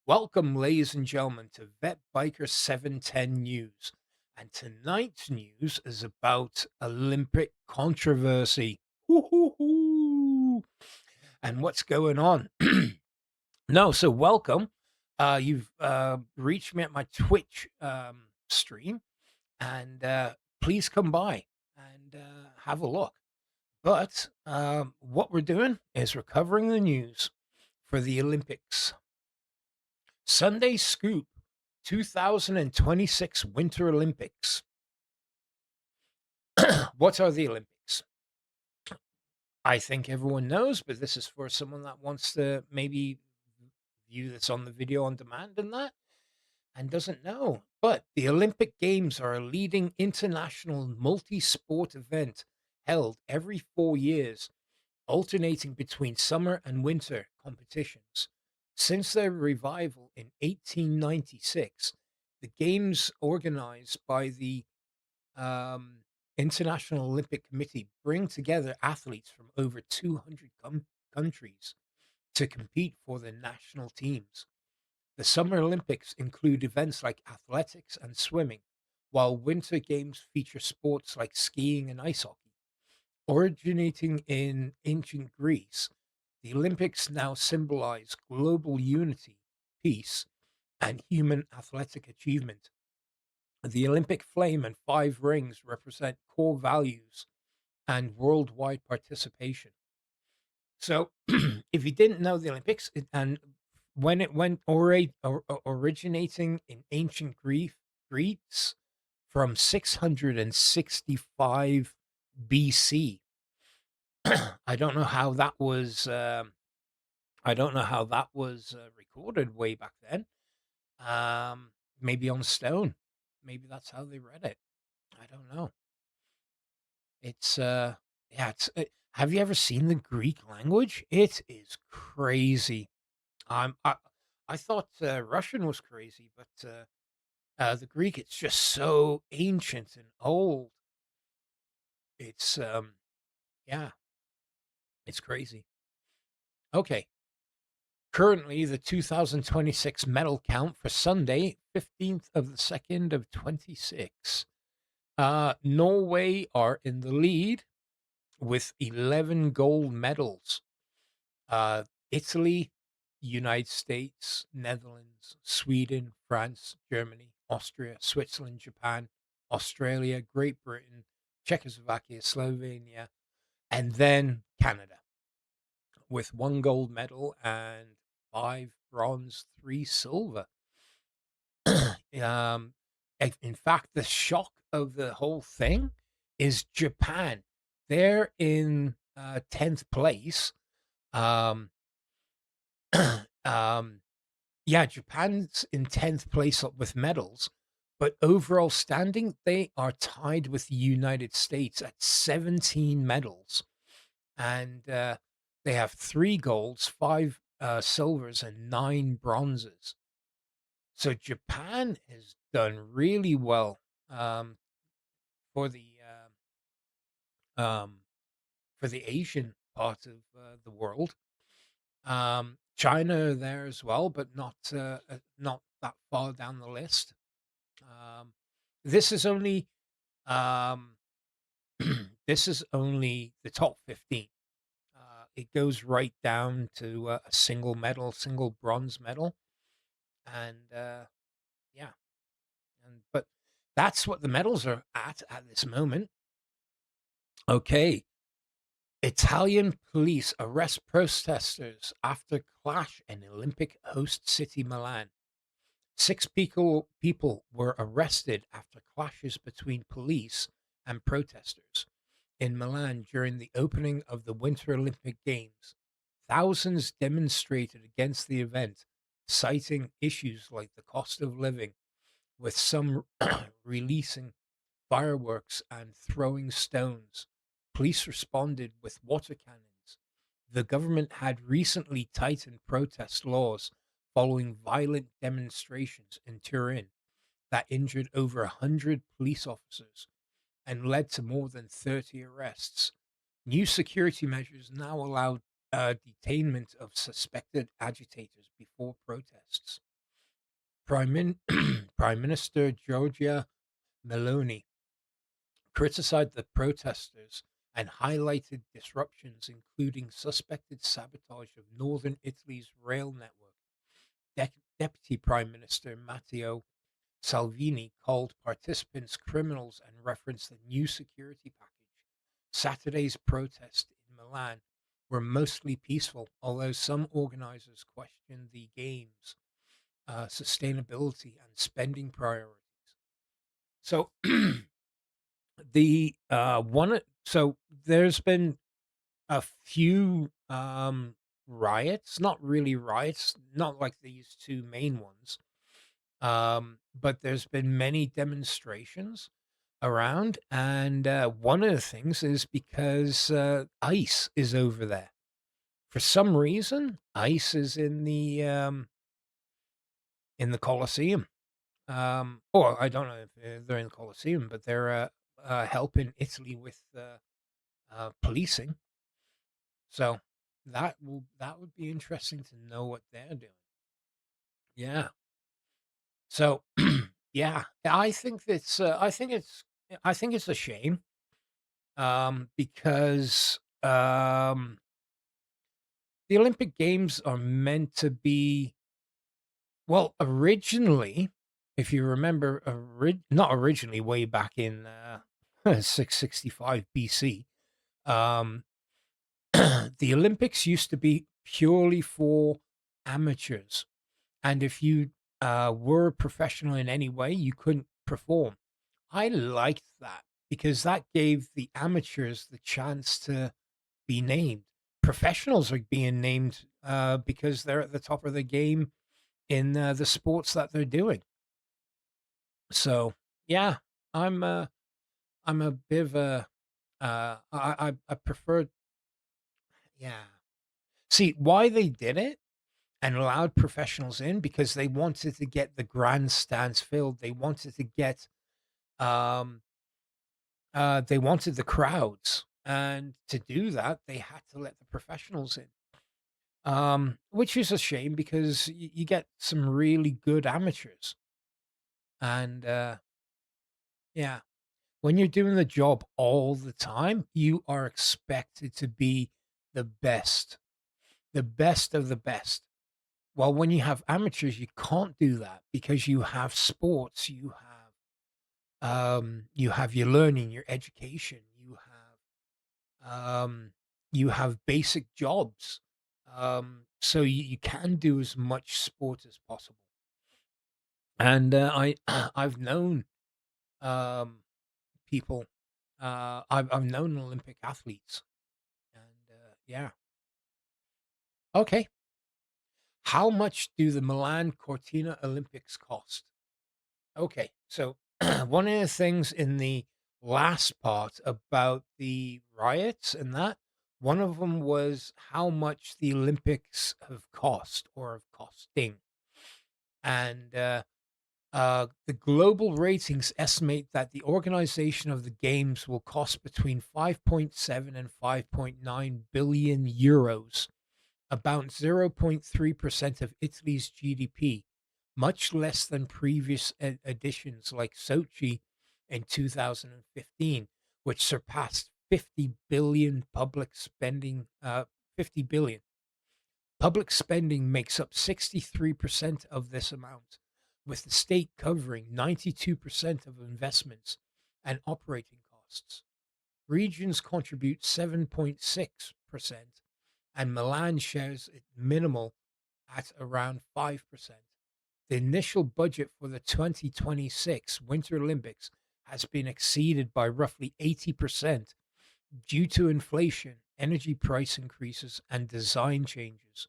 Welcome, ladies and gentlemen, to Vetbiker710 News. And tonight's news is about Olympic controversy. Hoo-hoo-hoo. And what's going on? No, so welcome. You've reached me at my Twitch stream, and please come by and have a look. But what we're doing is we're covering the news for the Olympics. Sunday Scoop 2026 Winter Olympics. What are the Olympics? I think everyone knows, but this is for someone that wants to maybe view this on the video on demand and doesn't know. But the Olympic Games are a leading international multi sport event held every 4 years, alternating between summer and winter competitions. Since their revival in 1896, the Games organized by the um, International Olympic Committee bring together athletes from over 200 countries to compete for their national teams. The Summer Olympics include events like athletics and swimming, while Winter Games feature sports like skiing and ice hockey. Originating in ancient Greece, the Olympics now symbolize global unity, peace, and human athletic achievement. The Olympic flame and five rings represent core values and worldwide participation. So, if you didn't know the Olympics, and when it went originating in ancient Greece from 665 BC, I don't know how that was. I don't know how that was recorded way back then. Maybe on stone. Maybe that's how they read it. I don't know. It's yeah. Have you ever seen the Greek language? It is crazy. Um, I I thought Russian was crazy, but the Greek, it's just so ancient and old. It's yeah, it's crazy. Okay. Currently, the 2026 medal count for Sunday, 15th of the 2nd of 26. Norway are in the lead with 11 gold medals. Italy, United States, Netherlands, Sweden, France, Germany, Austria, Switzerland, Japan, Australia, Great Britain, Czechoslovakia, Slovenia, and then Canada with one gold medal and five bronze, three silver. um, in fact, the shock of the whole thing is Japan. They're in 10th place. Um, um, yeah, Japan's in 10th place with medals, but overall standing, they are tied with the United States at 17 medals. And they have three golds, five silvers, and nine bronzes. So Japan has done really well um, for the um, for the Asian part of the world. China there as well, but not that far down the list. Um, this is only um, this is only the top 15. It goes right down to a single medal, single bronze medal, and yeah, but that's what the medals are at this moment. Okay, Italian police arrest protesters after clash in Olympic host city Milan. Six people were arrested after clashes between police and protesters in Milan during the opening of the Winter Olympic Games. Thousands demonstrated against the event, citing issues like the cost of living, with some releasing fireworks and throwing stones. Police responded with water cannons. The government had recently tightened protest laws following violent demonstrations in Turin that injured over 100 police officers and led to more than 30 arrests. New security measures now allow detainment of suspected agitators before protests. Prime Minister Giorgia Meloni criticized the protesters and highlighted disruptions, including suspected sabotage of northern Italy's rail network. Deputy Prime Minister Matteo Salvini called participants criminals and referenced the new security package. Saturday's protests in Milan were mostly peaceful, although some organizers questioned the game's sustainability and spending priorities. So the one so there's been a few riots, not really riots, not like these two main ones. But there's been many demonstrations around, and one of the things is because ICE is over there. For some reason, ICE is in the Colosseum. Or I don't know if they're in the Colosseum, but they're helping Italy with policing. So that would be interesting to know what they're doing. Yeah. So yeah, I think it's a shame because the Olympic Games are meant to be, well, originally, if you remember, not originally, way back in 665 BC, um, the Olympics used to be purely for amateurs. And if you were professional in any way, you couldn't perform. I liked that because that gave the amateurs the chance to be named. Professionals are being named because they're at the top of the game in the sports that they're doing. So yeah, I'm uh, I'm a bit of a I prefer, yeah. See why they did it and allowed professionals in, because they wanted to get the grandstands filled. They wanted to get um they wanted the crowds, and to do that they had to let the professionals in. Which is a shame because you get some really good amateurs. And yeah, when you're doing the job all the time, you are expected to be the best of the best. Well, when you have amateurs, you can't do that because you have sports, you have your learning, your education, you have basic jobs. So you can do as much sport as possible. And I I've known um people, I've known Olympic athletes, and yeah. Okay. How much do the Milan Cortina Olympics cost? Okay, so one of the things in the last part about the riots and that, one of them was how much the Olympics have cost or have costing. And the global ratings estimate that the organization of the games will cost between 5.7 and 5.9 billion euros, about 0.3% of Italy's GDP, much less than previous editions like Sochi in 2015, which surpassed 50 billion public spending. 50 billion. Public spending makes up 63% of this amount, with the state covering 92% of investments and operating costs. Regions contribute 7.6%, and Milan shares it minimal at around 5%. The initial budget for the 2026 Winter Olympics has been exceeded by roughly 80% due to inflation, energy price increases, and design changes.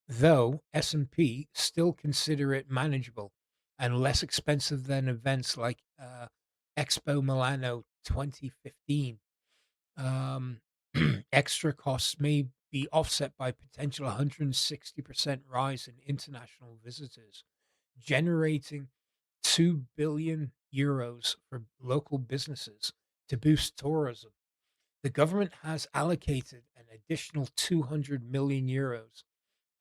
Though S&P still consider it manageable and less expensive than events like Expo Milano 2015. Um, extra costs may be offset by potential 160% rise in international visitors, generating 2 billion euros for local businesses to boost tourism. The government has allocated an additional 200 million euros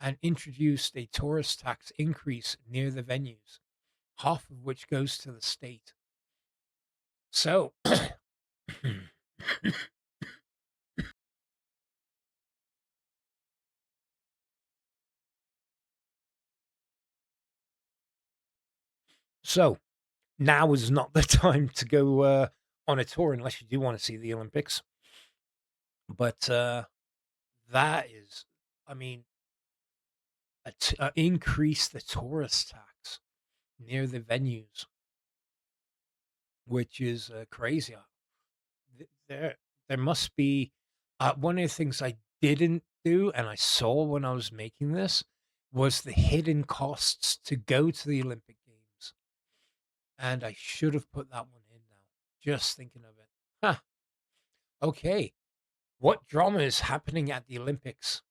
and introduced a tourist tax increase near the venues. half of which goes to the state. So, so now is not the time to go on a tour unless you do want to see the Olympics. But that is, I mean, increase the tourist tax near the venues, which is crazy. There, there must be one of the things I didn't do, and I saw when I was making this, was the hidden costs to go to the Olympic Games, and I should have put that one in now. Just thinking of it. Huh. Okay, what drama is happening at the Olympics?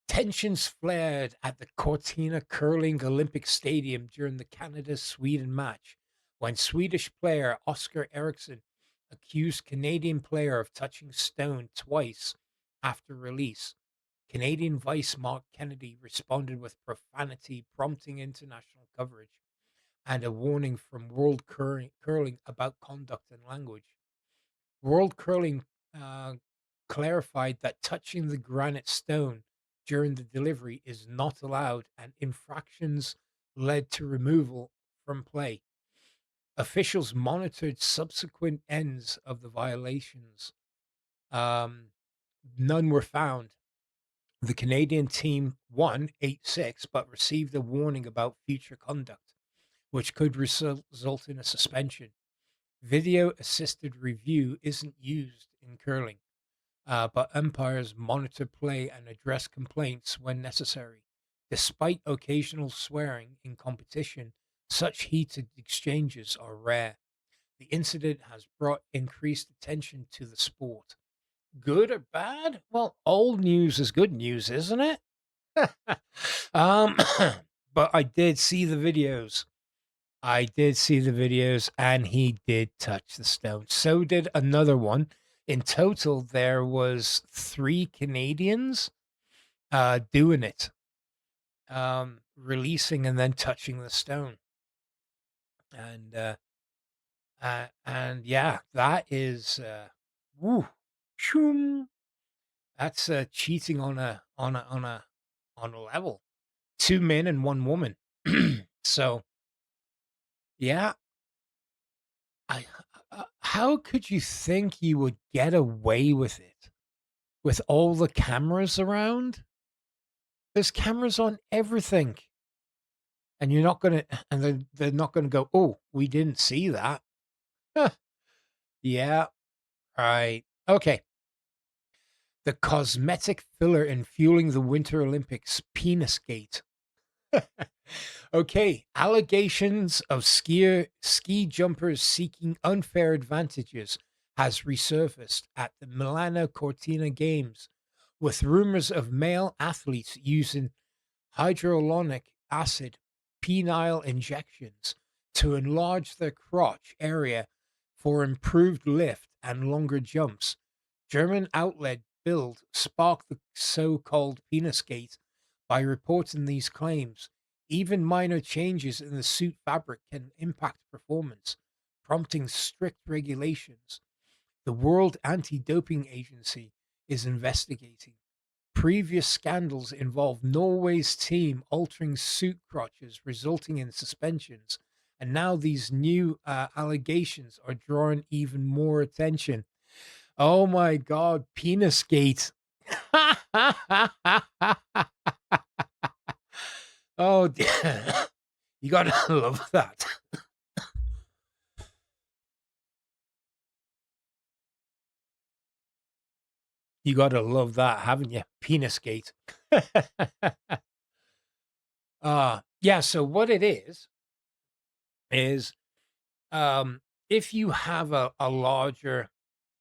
Tensions flared at the Cortina Curling Olympic Stadium during the Canada-Sweden match when Swedish player Oscar Eriksson accused Canadian player of touching stone twice after release. Canadian Vice Mark Kennedy responded with profanity, prompting international coverage and a warning from World Curling about conduct and language. World Curling uh, clarified that touching the granite stone during the delivery is not allowed and infractions led to removal from play. Officials monitored subsequent ends of the violations. Um, None were found. The Canadian team won 8-6, but received a warning about future conduct, which could result in a suspension. Video assisted review isn't used in curling, but umpires monitor play and address complaints when necessary. Despite occasional swearing in competition, such heated exchanges are rare. The incident has brought increased attention to the sport. Good or bad? Well, old news is good news, isn't it? um, but I did see the videos. I did see the videos, and he did touch the stone. So did another one. In total, there was 3 Canadians doing it, releasing and then touching the stone. And yeah, that is woo, choom, that's cheating on a level. 2 men and 1 woman. So yeah, I how could you think you would get away with it with all the cameras around? There's cameras on everything, and you're not gonna and they're not gonna go, "Oh, we didn't see that." Huh, yeah, right. Okay. The cosmetic filler in fueling the Winter Olympics, penis gate. Okay, allegations of ski jumpers seeking unfair advantages has resurfaced at the Milano Cortina Games, with rumors of male athletes using hyaluronic acid penile injections to enlarge their crotch area for improved lift and longer jumps. German outlet Bild sparked the so-called penis gate by reporting these claims. Even minor changes in the suit fabric can impact performance, prompting strict regulations. The World Anti-Doping Agency is investigating. Previous scandals involved Norway's team altering suit crotches, resulting in suspensions. And now these new allegations are drawing even more attention. Oh my God, penis gate. Oh, you gotta love that. You gotta love that, haven't you? Penis gate. Yeah. So what it is if you have a larger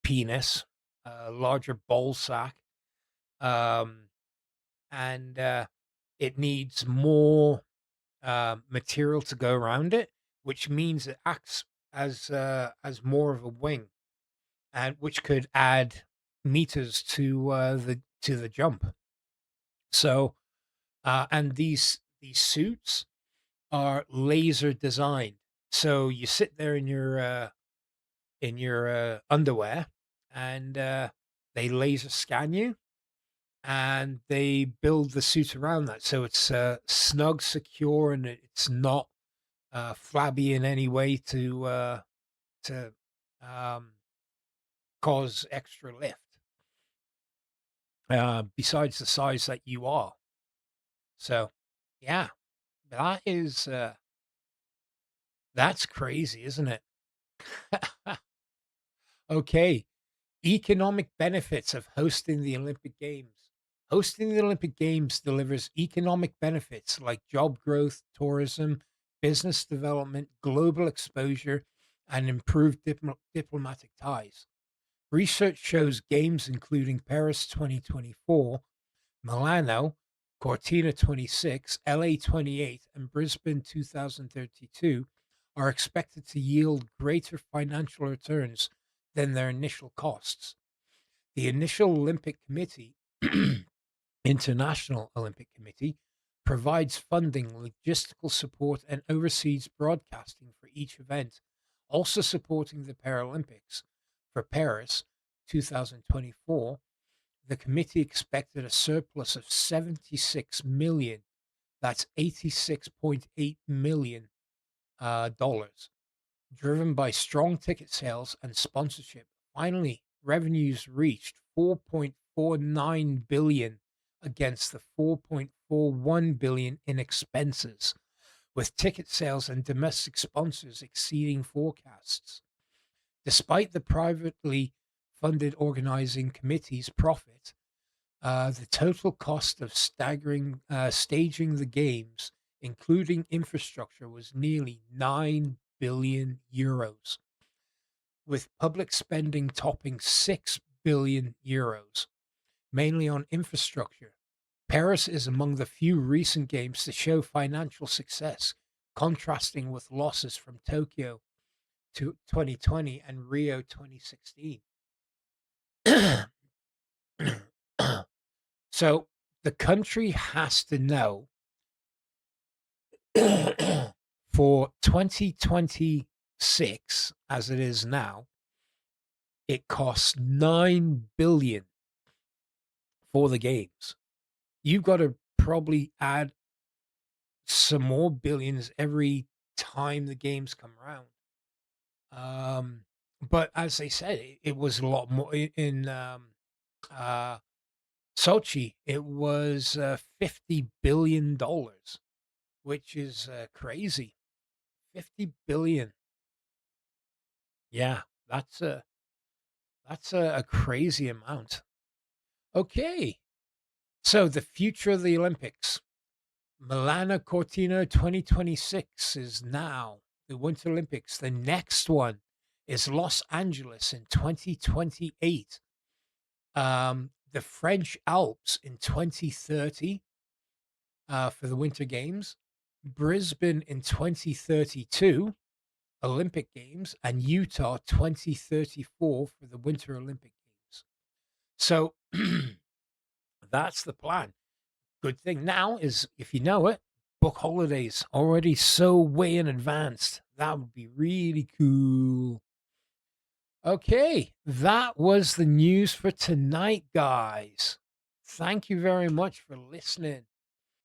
penis, a larger ball sack, um, and it needs more material to go around it, which means it acts as more of a wing, and which could add meters to the jump. So, and these suits are laser designed. So you sit there in your underwear, and they laser scan you, and they build the suit around that, so it's snug, secure, and it's not flabby in any way to um, cause extra lift. Besides the size that you are, so yeah, that is that's crazy, isn't it? Okay, economic benefits of hosting the Olympic Games. Hosting the Olympic Games delivers economic benefits like job growth, tourism, business development, global exposure, and improved diplomatic ties. Research shows games including Paris 2024, Milano, Cortina 26, LA 28, and Brisbane 2032 are expected to yield greater financial returns than their initial costs. The initial Olympic Committee, International Olympic Committee, provides funding, logistical support, and oversees broadcasting for each event, also supporting the Paralympics. For Paris 2024, the committee expected a surplus of 76 million. That's 86.8 million dollars, driven by strong ticket sales and sponsorship. Finally, revenues reached 4.49 billion against the 4.41 billion in expenses, with ticket sales and domestic sponsors exceeding forecasts. Despite the privately funded organizing committee's profit, the total cost of staging the games, including infrastructure, was nearly 9 billion euros, with public spending topping 6 billion euros, mainly on infrastructure. Paris is among the few recent games to show financial success, contrasting with losses from Tokyo 2020 and Rio 2016. So the country has to know for 2026, as it is now, it costs 9 billion for the games. You've got to probably add some more billions every time the games come around. Um, but as they said, it was a lot more in uh, Sochi. It was $50 billion, which is crazy. 50 billion. Yeah, that's a crazy amount. Okay, so the future of the Olympics. Milano Cortina 2026 is now the Winter Olympics. The next one is Los Angeles in 2028. The French Alps in 2030 for the Winter Games. Brisbane in 2032 Olympic Games, and Utah 2034 for the Winter Olympic Games. So that's the plan. Good thing now is if you know it, book holidays already so way in advance. That would be really cool. Okay, that was the news for tonight, guys. Thank you very much for listening.